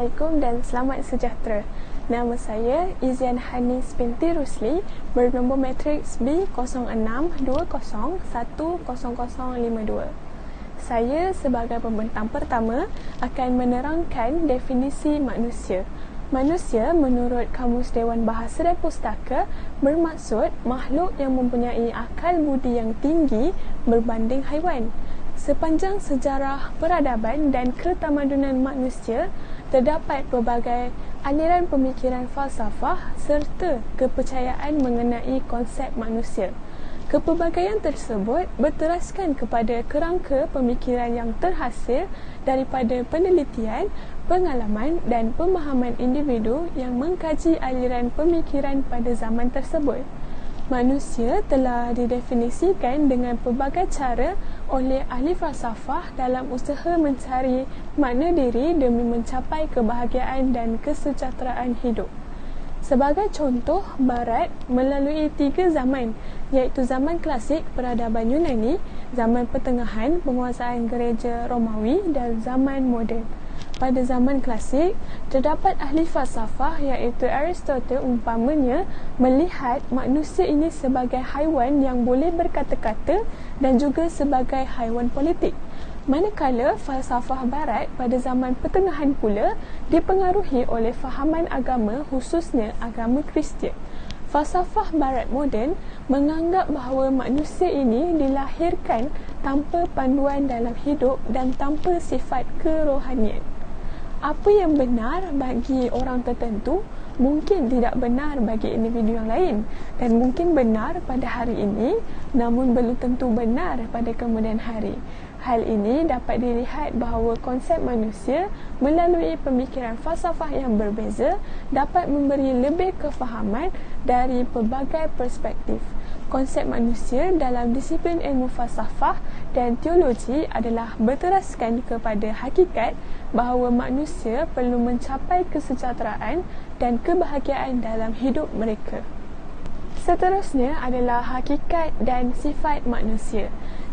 Assalamualaikum dan selamat sejahtera. Nama saya Izian Hanis binti Rusli, bernombor matriks B0620100052. Saya sebagai pembentang pertama akan menerangkan definisi manusia. Manusia menurut Kamus Dewan Bahasa dan Pustaka bermaksud makhluk yang mempunyai akal budi yang tinggi berbanding haiwan. Sepanjang sejarah peradaban dan ketamadunan manusia, terdapat pelbagai aliran pemikiran falsafah serta kepercayaan mengenai konsep manusia. Kepelbagaian tersebut berteraskan kepada kerangka pemikiran yang terhasil daripada penelitian, pengalaman dan pemahaman individu yang mengkaji aliran pemikiran pada zaman tersebut. Manusia telah didefinisikan dengan pelbagai cara oleh ahli falsafah dalam usaha mencari makna diri demi mencapai kebahagiaan dan kesejahteraan hidup. Sebagai contoh, Barat melalui 3 zaman, iaitu zaman klasik peradaban Yunani, zaman pertengahan penguasaan gereja Romawi dan zaman moden. Pada zaman klasik, terdapat ahli falsafah iaitu Aristotle umpamanya melihat manusia ini sebagai haiwan yang boleh berkata-kata dan juga sebagai haiwan politik. Manakala falsafah Barat pada zaman pertengahan pula dipengaruhi oleh fahaman agama, khususnya agama Kristian. Falsafah Barat moden menganggap bahawa manusia ini dilahirkan tanpa panduan dalam hidup dan tanpa sifat kerohanian. Apa yang benar bagi orang tertentu mungkin tidak benar bagi individu yang lain dan mungkin benar pada hari ini namun belum tentu benar pada kemudian hari. Hal ini dapat dilihat bahawa konsep manusia melalui pemikiran falsafah yang berbeza dapat memberi lebih kefahaman dari pelbagai perspektif. Konsep manusia dalam disiplin ilmu falsafah dan teologi adalah berteraskan kepada hakikat bahawa manusia perlu mencapai kesejahteraan dan kebahagiaan dalam hidup mereka. Seterusnya adalah hakikat dan sifat manusia.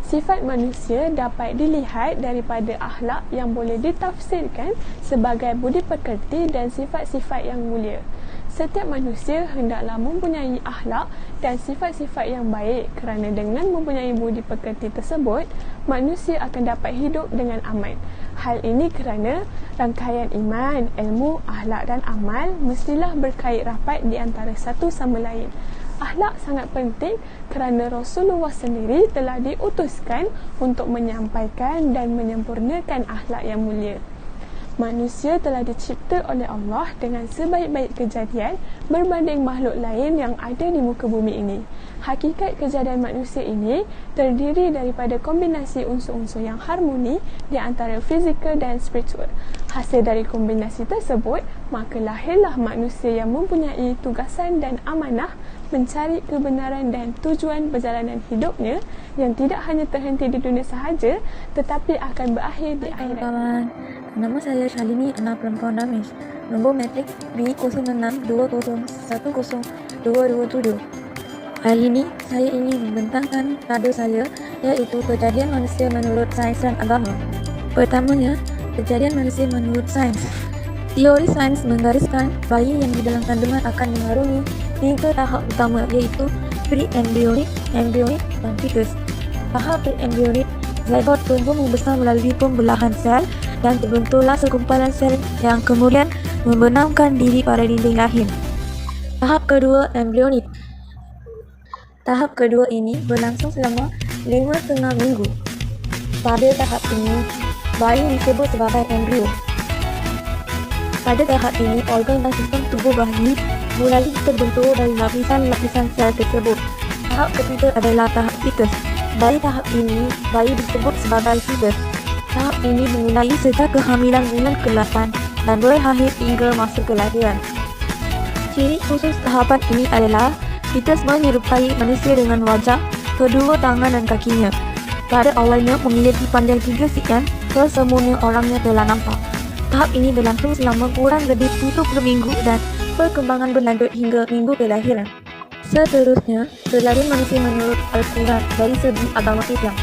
Sifat manusia dapat dilihat daripada akhlak yang boleh ditafsirkan sebagai budi pekerti dan sifat-sifat yang mulia. Setiap manusia hendaklah mempunyai akhlak dan sifat-sifat yang baik kerana dengan mempunyai budi pekerti tersebut, manusia akan dapat hidup dengan aman. Hal ini kerana rangkaian iman, ilmu, akhlak dan amal mestilah berkait rapat di antara satu sama lain. Akhlak sangat penting kerana Rasulullah sendiri telah diutuskan untuk menyampaikan dan menyempurnakan akhlak yang mulia. Manusia telah dicipta oleh Allah dengan sebaik-baik kejadian berbanding makhluk lain yang ada di muka bumi ini. Hakikat kejadian manusia ini terdiri daripada kombinasi unsur-unsur yang harmoni di antara fizikal dan spiritual. Hasil dari kombinasi tersebut, maka lahirlah manusia yang mempunyai tugasan dan amanah mencari kebenaran dan tujuan perjalanan hidupnya yang tidak hanya terhenti di dunia sahaja tetapi akan berakhir di akhirat. Kawan, nama saya Shalini, anak perempuan Ramesh, nombor matriks B0620100227. Hari ini saya ingin membentangkan tajuk saya, iaitu kejadian manusia menurut sains dan agama. Pertamanya, kejadian manusia menurut sains. Teori sains menggariskan bayi yang di dalam kandungan akan mengarungi 3 tahap utama, iaitu pre-embryonic, embryonic dan fetus. Tahap pre-embryonic, zygote tumbuh membesar melalui pembelahan sel dan terbentuklah segumpalan sel yang kemudian membenamkan diri pada dinding rahim. Tahap kedua, embryonic. Tahap kedua ini berlangsung selama 5,5 minggu. Pada tahap ini, bayi disebut sebagai embrio. Pada tahap ini, organ dan sistem tubuh bayi mulai terbentuk dari lapisan-lapisan sel tersebut. Tahap ketiga adalah tahap fetus. Dari tahap ini, bayi disebut sebagai fetus. Tahap ini dimulai sejak kehamilan bulan ke-8 dan berakhir hingga masa kelahiran. Ciri khusus tahapan ini adalah fetus menyerupai manusia dengan wajah, kedua tangan dan kakinya. Pada awalnya memiliki panjang 3 sekian, kesemuanya orangnya telah nampak. Tahap ini berlangsung selama kurang lebih 70 minggu dan perkembangan berlanjut hingga minggu kelahiran. Seterusnya, kejadian manusia menurut Al-Quran dari segi agama Islam.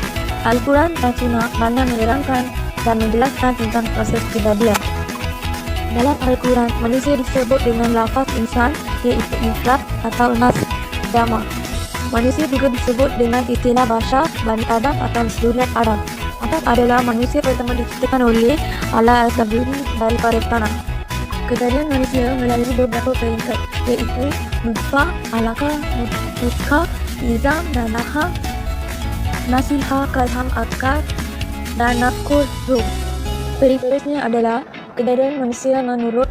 Al-Quran dan Sunnah banyak menerangkan dan menjelaskan tentang proses kejadian. Dalam Al-Quran, manusia disebut dengan lafaz insan, iaitu mufrad atau nas jama'. Manusia juga disebut dengan istilah bashar, Bani Adam atau zuriat Adam. Adam adalah manusia pertama diciptakan oleh Allah Al-Kabiri daripada tanah. Kejadian manusia melalui beberapa peringkat, iaitu nutfah, alaqah, mudghah, izam dan laham, nasiha, kalham, akar, dan nafkhur ruh. Berikutnya adalah kejadian manusia menurut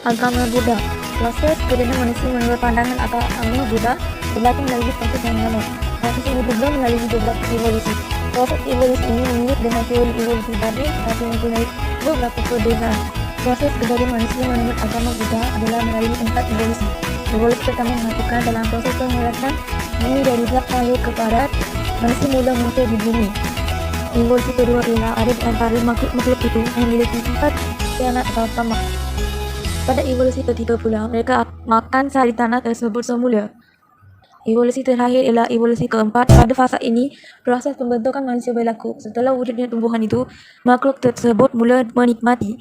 agama Buddha. Proses kejadian manusia menurut pandangan agama Buddha berlaku melalui proses yang lama. Proses ini juga melalui beberapa evolusi. Proses evolusi ini mirip dengan teori evolusi Darwin, tapi mempunyai beberapa perbezaan. Proses kejadian manusia menurut agama Buddha adalah melalui 4 evolusi. Evolusi pertama mengatakan dalam proses pemerasan bumi dari zat lahir ke barat, manusia mula muncul di bumi. Evolusi kedua ialah ada di antara makhluk itu yang memiliki sifat khianat atau tamak. Pada evolusi ketiga pula, mereka makan sari tanah tersebut semula. Evolusi terakhir ialah evolusi keempat. Pada fasa ini, proses pembentukan manusia berlaku. Setelah wujudnya tumbuhan itu, makhluk tersebut mula menikmati.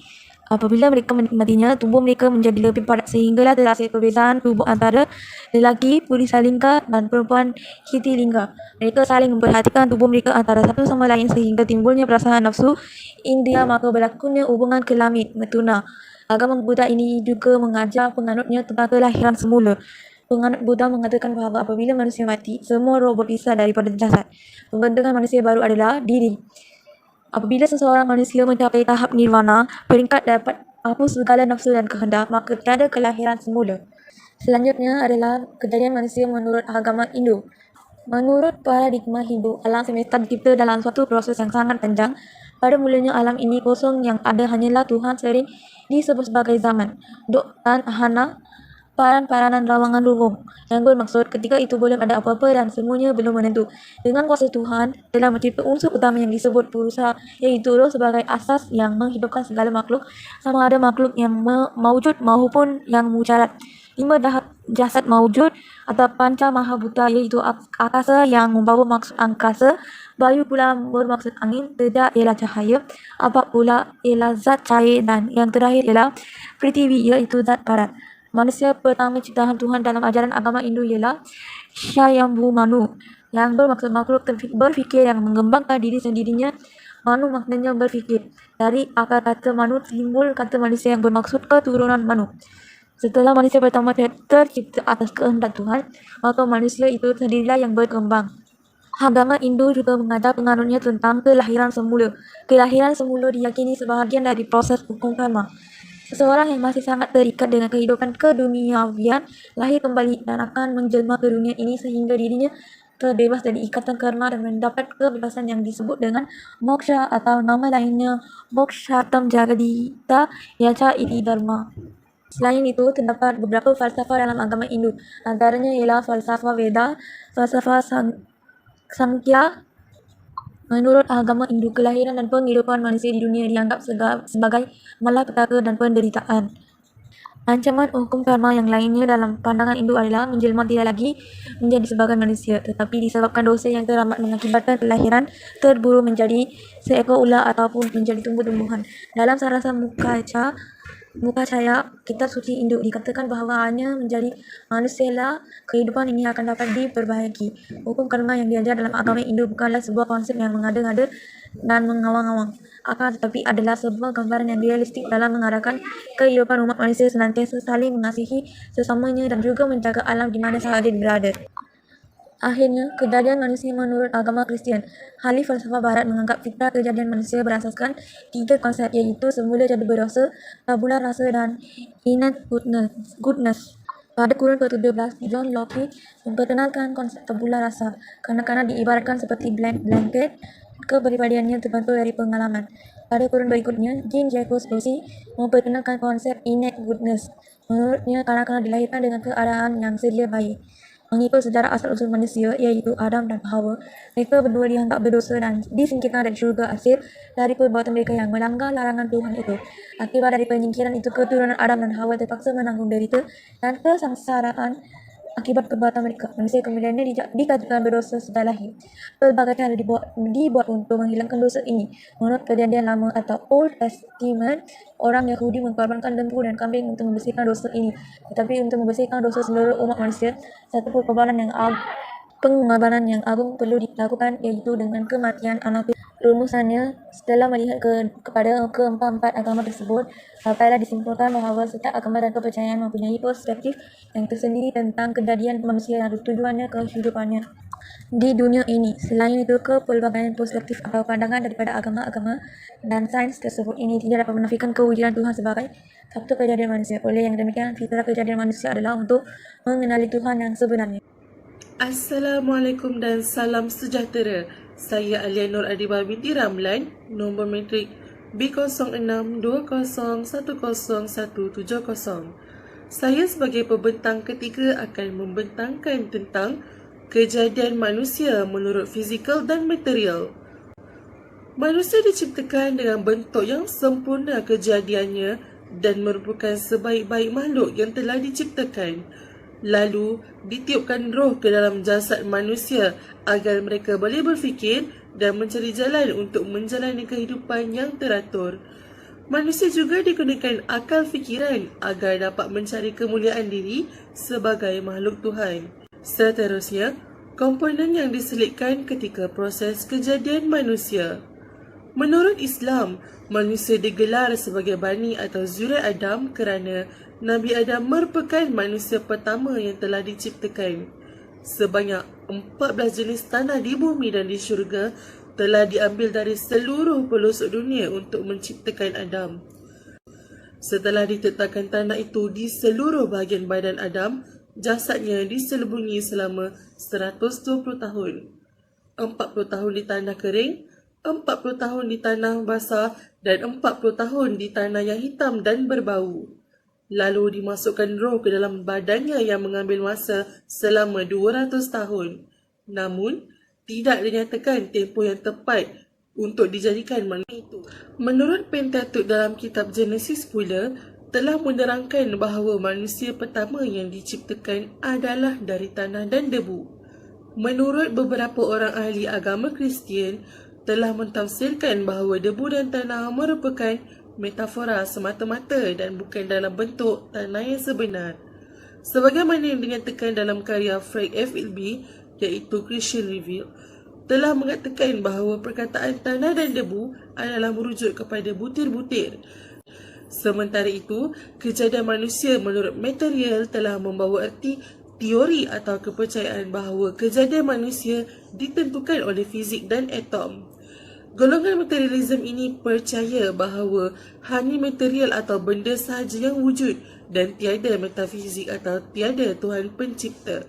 Apabila mereka menikmatinya, tubuh mereka menjadi lebih padat sehinggalah terhasil perbezaan tubuh antara lelaki Purisalingka dan perempuan Kitilingka. Mereka saling memperhatikan tubuh mereka antara satu sama lain sehingga timbulnya perasaan nafsu indria, maka berlakunya hubungan kelamin metuna. Agama Buddha ini juga mengajar penganutnya tentang kelahiran semula. Penganut Buddha mengatakan bahawa apabila manusia mati, semua roh berpisah daripada jasad. Pembentukan manusia baru adalah diri. Apabila seseorang manusia mencapai tahap nirvana, peringkat dapat hapus segala nafsu dan kehendak, maka tiada kelahiran semula. Selanjutnya adalah kejadian manusia menurut agama Hindu. Menurut paradigma Hindu, alam semesta dicipta dalam suatu proses yang sangat panjang. Pada mulanya alam ini kosong, yang ada hanyalah Tuhan sering disebut sebagai zaman, Dok dan Ahana, paran-paranan rawangan ruhum, yang bermaksud ketika itu belum ada apa-apa dan semuanya belum menentu. Dengan kuasa Tuhan telah mencipta unsur utama yang disebut purusa, iaitu roh sebagai asas yang menghidupkan segala makhluk, sama ada makhluk yang maujud maupun yang mujarad. 5 jasad maujud atau panca mahabhuta, iaitu akasa yang membawa maksud angkasa, bayu pula bermaksud angin, teja ialah cahaya, apak pula ialah zat cair, dan yang terakhir ialah prithvi, iaitu zat parat. Manusia pertama ciptaan Tuhan dalam ajaran agama Hindu ialah Swayambhu Manu, yang bermaksud makhluk berfikir yang mengembangkan diri sendirinya. Manu maknanya berfikir. Dari akar kata Manu timbul kata manusia yang bermaksud keturunan Manu. Setelah manusia pertama tercipta atas kehendak Tuhan, maka manusia itu sendirilah yang berkembang. Agama Hindu juga mengajar penganutnya tentang kelahiran semula. Kelahiran semula diyakini sebahagian dari proses hukum karma. Seseorang yang masih sangat terikat dengan kehidupan keduniawian lahir kembali dan akan menjelma ke dunia ini sehingga dirinya terbebas dari ikatan karma dan mendapat kebebasan yang disebut dengan moksha atau nama lainnya mokshatam jagadita yacha iti dharma. Selain itu, terdapat beberapa falsafah dalam agama Hindu. Antaranya ialah falsafah Veda, falsafah Sankhya. Menurut agama Hindu, kelahiran dan penghidupan manusia di dunia dianggap sebagai malapetaka dan penderitaan. Ancaman hukum karma yang lainnya dalam pandangan Hindu adalah menjelma tidak lagi menjadi sebagai manusia, tetapi disebabkan dosa yang teramat mengakibatkan kelahiran terburu menjadi seekor ular ataupun menjadi tumbuh-tumbuhan. Dalam Sarasa Mukacaya, kitab suci Hindu, dikatakan bahawa hanya menjadi manusialah kehidupan ini akan dapat diperbaiki. Hukum karma yang diajar dalam agama Hindu bukanlah sebuah konsep yang mengada-ngada dan mengawang-awang, akan tetapi adalah sebuah gambaran yang realistik dalam mengarahkan kehidupan umat manusia senantiasa saling mengasihi sesamanya dan juga menjaga alam di mana sahaja berada. Akhirnya, kejadian manusia menurut agama Kristian. Ahli falsafah barat menganggap fitrah kejadian manusia berasaskan 3 konsep, iaitu semula jadi berdosa, tabula rasa, dan innate goodness. Pada kurun ke-17, John Locke memperkenalkan konsep tabula rasa. Kanak-kanak diibaratkan seperti blanket, kepribadiannya terbentuk dari pengalaman. Pada kurun berikutnya, Jean-Jacques Rousseau memperkenalkan konsep innate goodness. Menurutnya, kanak-kanak dilahirkan dengan keadaan yang sedia baik. Mengikut sejarah asal-usul manusia, iaitu Adam dan Hawa, mereka berdua dianggap berdosa dan disingkirkan dari syurga hasil dari perbuatan mereka yang melanggar larangan Tuhan itu. Akibat dari penyingkiran itu, keturunan Adam dan Hawa terpaksa menanggung derita dan kesengsaraan akibat perbuatan mereka. Manusia kemudiannya dikatakan berdosa sejak lahir. Pelbagai cara dibuat untuk menghilangkan dosa ini. Menurut Perjanjian Lama atau Old Testament, orang Yahudi mengorbankan lembu dan kambing untuk membersihkan dosa ini. Tetapi untuk membersihkan dosa seluruh umat manusia, satu pengorbanan yang agung perlu dilakukan, iaitu dengan kematian anak. Rumusannya, setelah melihat kepada keempat-empat agama tersebut, dapatlah disimpulkan bahawa setiap agama dan kepercayaan mempunyai perspektif yang tersendiri tentang kejadian manusia dan tujuannya kehidupannya di dunia ini. Selain itu, kepelbagaian perspektif atau pandangan daripada agama-agama dan sains tersebut ini tidak dapat menafikan kewujudan Tuhan sebagai satu kejadian manusia. Oleh yang demikian, fitrah kejadian manusia adalah untuk mengenali Tuhan yang sebenarnya. Assalamualaikum dan salam sejahtera. Saya Alia Nur Adiba binti Ramlan, nombor matrik B0620101070. Saya sebagai pembentang ketiga akan membentangkan tentang kejadian manusia menurut fizikal dan material. Manusia diciptakan dengan bentuk yang sempurna kejadiannya dan merupakan sebaik-baik makhluk yang telah diciptakan. Lalu ditiupkan roh ke dalam jasad manusia agar mereka boleh berfikir dan mencari jalan untuk menjalani kehidupan yang teratur. Manusia juga digunakan akal fikiran agar dapat mencari kemuliaan diri sebagai makhluk Tuhan. Seterusnya, komponen yang diselitkan ketika proses kejadian manusia. Menurut Islam, manusia digelar sebagai Bani atau Zuriat Adam kerana Nabi Adam merupakan manusia pertama yang telah diciptakan. Sebanyak 14 jenis tanah di bumi dan di syurga telah diambil dari seluruh pelosok dunia untuk menciptakan Adam. Setelah ditetapkan tanah itu di seluruh bahagian badan Adam, jasadnya diselubungi selama 120 tahun. 40 tahun di tanah kering, 40 tahun di tanah basah dan 40 tahun di tanah yang hitam dan berbau. Lalu dimasukkan roh ke dalam badannya yang mengambil masa selama 200 tahun. Namun, tidak dinyatakan tempoh yang tepat untuk dijadikan manusia itu. Menurut Pentateuch dalam kitab Genesis pula, telah menerangkan bahawa manusia pertama yang diciptakan adalah dari tanah dan debu. Menurut beberapa orang ahli agama Kristian, telah mentafsirkan bahawa debu dan tanah merupakan metafora semata-mata dan bukan dalam bentuk tanah yang sebenar. Sebagaimana yang dinyatakan dalam karya Frank F. Ilby, iaitu Christian Review, telah mengatakan bahawa perkataan tanah dan debu adalah merujuk kepada butir-butir. Sementara itu, kejadian manusia menurut material telah membawa erti teori atau kepercayaan bahawa kejadian manusia ditentukan oleh fizik dan atom. Golongan materialism ini percaya bahawa hanya material atau benda sahaja yang wujud dan tiada metafizik atau tiada Tuhan pencipta.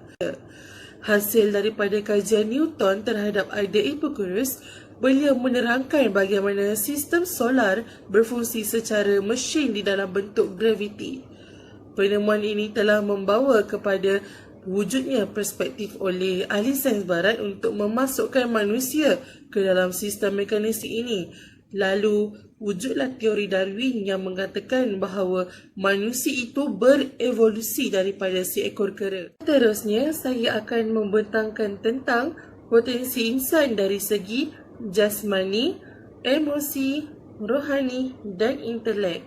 Hasil daripada kajian Newton terhadap idea Hipparchus, beliau menerangkan bagaimana sistem solar berfungsi secara mesin di dalam bentuk graviti. Penemuan ini telah membawa kepada wujudnya perspektif oleh ahli sains barat untuk memasukkan manusia ke dalam sistem mekanistik ini. Lalu, wujudlah teori Darwin yang mengatakan bahawa manusia itu berevolusi daripada seekor kera. Seterusnya, saya akan membentangkan tentang potensi insan dari segi jasmani, emosi, rohani dan intelek.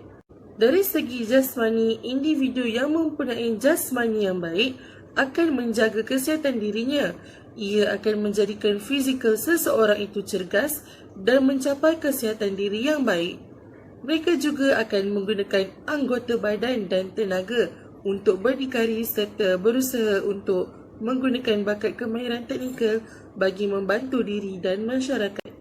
Dari segi jasmani, individu yang mempunyai jasmani yang baik akan menjaga kesihatan dirinya. Ia akan menjadikan fizikal seseorang itu cergas dan mencapai kesihatan diri yang baik. Mereka juga akan menggunakan anggota badan dan tenaga untuk berdikari serta berusaha untuk menggunakan bakat kemahiran teknikal bagi membantu diri dan masyarakat.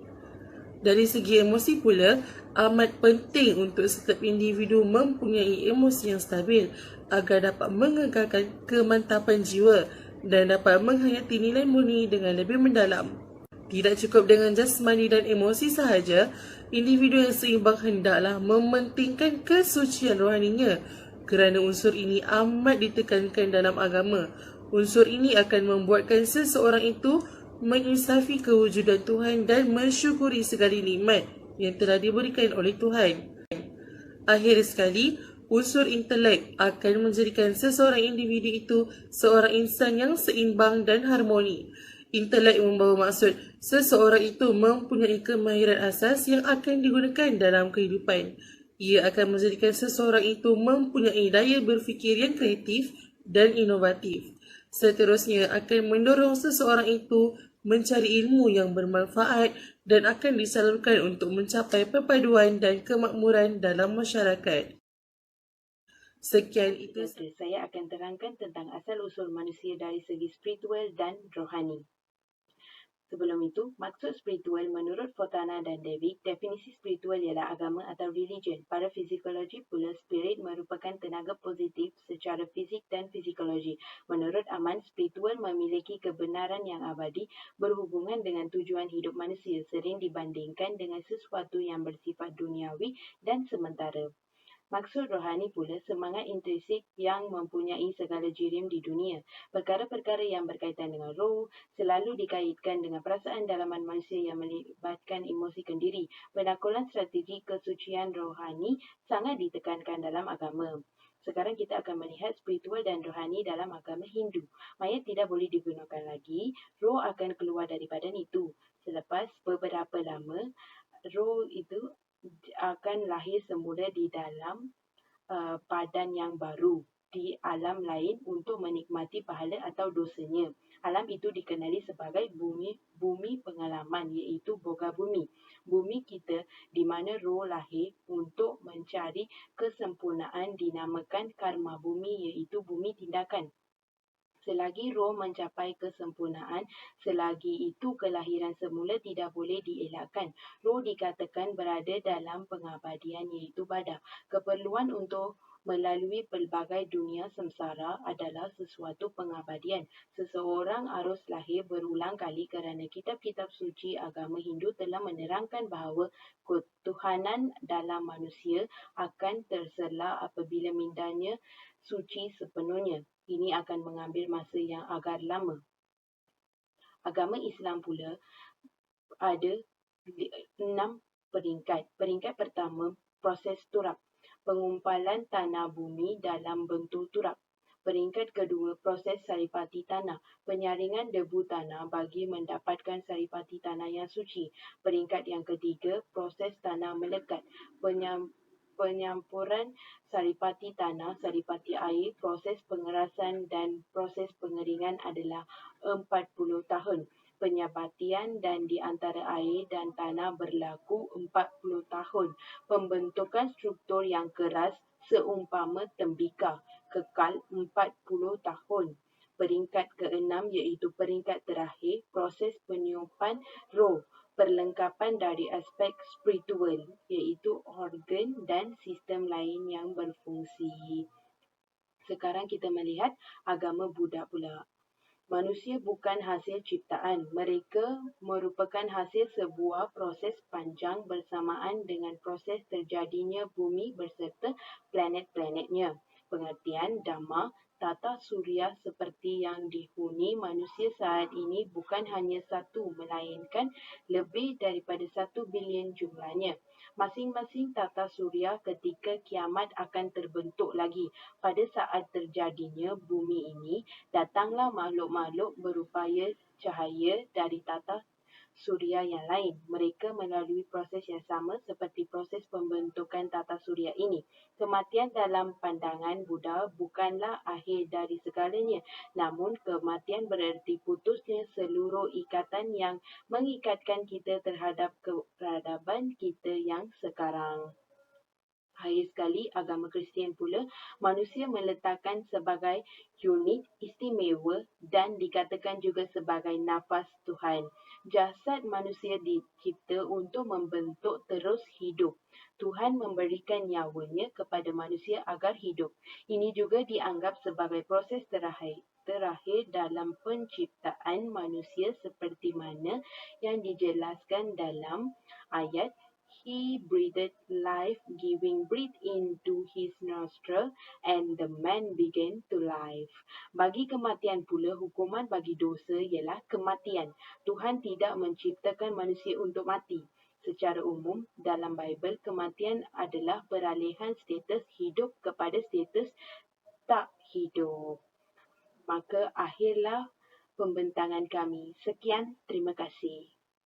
Dari segi emosi pula, amat penting untuk setiap individu mempunyai emosi yang stabil agar dapat mengekalkan kemantapan jiwa dan dapat menghayati nilai murni dengan lebih mendalam. Tidak cukup dengan jasmani dan emosi sahaja, individu yang seimbang hendaklah mementingkan kesucian rohaninya kerana unsur ini amat ditekankan dalam agama. Unsur ini akan membuatkan seseorang itu menginsafi kewujudan Tuhan dan mensyukuri segala nikmat yang telah diberikan oleh Tuhan. Akhir sekali, Unsur intelek akan menjadikan seseorang individu itu seorang insan yang seimbang dan harmoni. Intelek membawa maksud seseorang itu mempunyai kemahiran asas yang akan digunakan dalam kehidupan. Ia akan menjadikan seseorang itu mempunyai daya berfikir yang kreatif dan inovatif. Seterusnya akan mendorong seseorang itu mencari ilmu yang bermanfaat dan akan disalurkan untuk mencapai perpaduan dan kemakmuran dalam masyarakat. Sekian itu. Saya akan terangkan tentang asal-usul manusia dari segi spiritual dan rohani. Sebelum itu, maksud spiritual menurut Fontana dan David, definisi spiritual ialah agama atau religion. Pada fizikologi pula, spirit merupakan tenaga positif secara fizik dan fizikologi. Menurut Aman, spiritual memiliki kebenaran yang abadi berhubungan dengan tujuan hidup manusia, sering dibandingkan dengan sesuatu yang bersifat duniawi dan sementara. Maksud rohani pula semangat intrinsik yang mempunyai segala jirim di dunia. Perkara-perkara yang berkaitan dengan roh selalu dikaitkan dengan perasaan dalaman manusia yang melibatkan emosi kendiri. Penakulan strategi kesucian rohani sangat ditekankan dalam agama. Sekarang kita akan melihat spiritual dan rohani dalam agama Hindu. Mayat tidak boleh digunakan lagi, roh akan keluar dari badan itu. Selepas beberapa lama, roh itu akan lahir semula di dalam badan yang baru di alam lain untuk menikmati pahala atau dosanya. Alam itu dikenali sebagai bumi pengalaman, iaitu boga bumi. Bumi kita di mana roh lahir untuk mencari kesempurnaan dinamakan karma bumi, iaitu bumi tindakan. Selagi roh mencapai kesempurnaan, selagi itu kelahiran semula tidak boleh dielakkan. Roh dikatakan berada dalam pengabadian, iaitu badah. Keperluan untuk melalui pelbagai dunia samsara adalah sesuatu pengabadian. Seseorang harus lahir berulang kali kerana kitab-kitab suci agama Hindu telah menerangkan bahawa ketuhanan dalam manusia akan terselah apabila mindanya suci sepenuhnya. Ini akan mengambil masa yang agak lama. Agama Islam pula ada 6 peringkat. Peringkat pertama, proses turab, pengumpalan tanah bumi dalam bentuk turab. Peringkat kedua, proses saripati tanah, penyaringan debu tanah bagi mendapatkan saripati tanah yang suci. Peringkat yang ketiga, proses tanah melekat, penyampuran saripati tanah, saripati air, proses pengerasan dan proses pengeringan adalah 40 tahun. Penyabatian dan di antara air dan tanah berlaku 40 tahun. Pembentukan struktur yang keras seumpama tembikar kekal 40 tahun. Peringkat keenam iaitu peringkat terakhir, proses peniupan roh, perlengkapan dari aspek spiritual, iaitu organ dan sistem lain yang berfungsi. Sekarang kita melihat agama Buddha pula. Manusia bukan hasil ciptaan. Mereka merupakan hasil sebuah proses panjang bersamaan dengan proses terjadinya bumi berserta planet-planetnya. Pengertian Dhamma, tata surya seperti yang dihuni manusia saat ini bukan hanya satu, melainkan lebih daripada 1 bilion jumlahnya. Masing-masing tata surya ketika kiamat akan terbentuk lagi. Pada saat terjadinya bumi ini, datanglah makhluk-makhluk berupaya cahaya dari tata surya yang lain. Mereka melalui proses yang sama seperti proses pembentukan tata surya ini. Kematian dalam pandangan Buddha bukanlah akhir dari segalanya, namun kematian bererti putusnya seluruh ikatan yang mengikatkan kita terhadap peradaban kita yang sekarang. Akhir sekali, agama Kristian pula, manusia meletakkan sebagai unik, istimewa dan dikatakan juga sebagai nafas Tuhan. Jasad manusia dicipta untuk membentuk terus hidup. Tuhan memberikan nyawanya kepada manusia agar hidup. Ini juga dianggap sebagai proses terakhir dalam penciptaan manusia seperti mana yang dijelaskan dalam ayat He breathed life, giving breath into his nostril, and the man began to live. Bagi kematian pula, hukuman bagi dosa ialah kematian. Tuhan tidak menciptakan manusia untuk mati. Secara umum, dalam Bible, kematian adalah peralihan status hidup kepada status tak hidup. Maka akhirlah pembentangan kami. Sekian, terima kasih.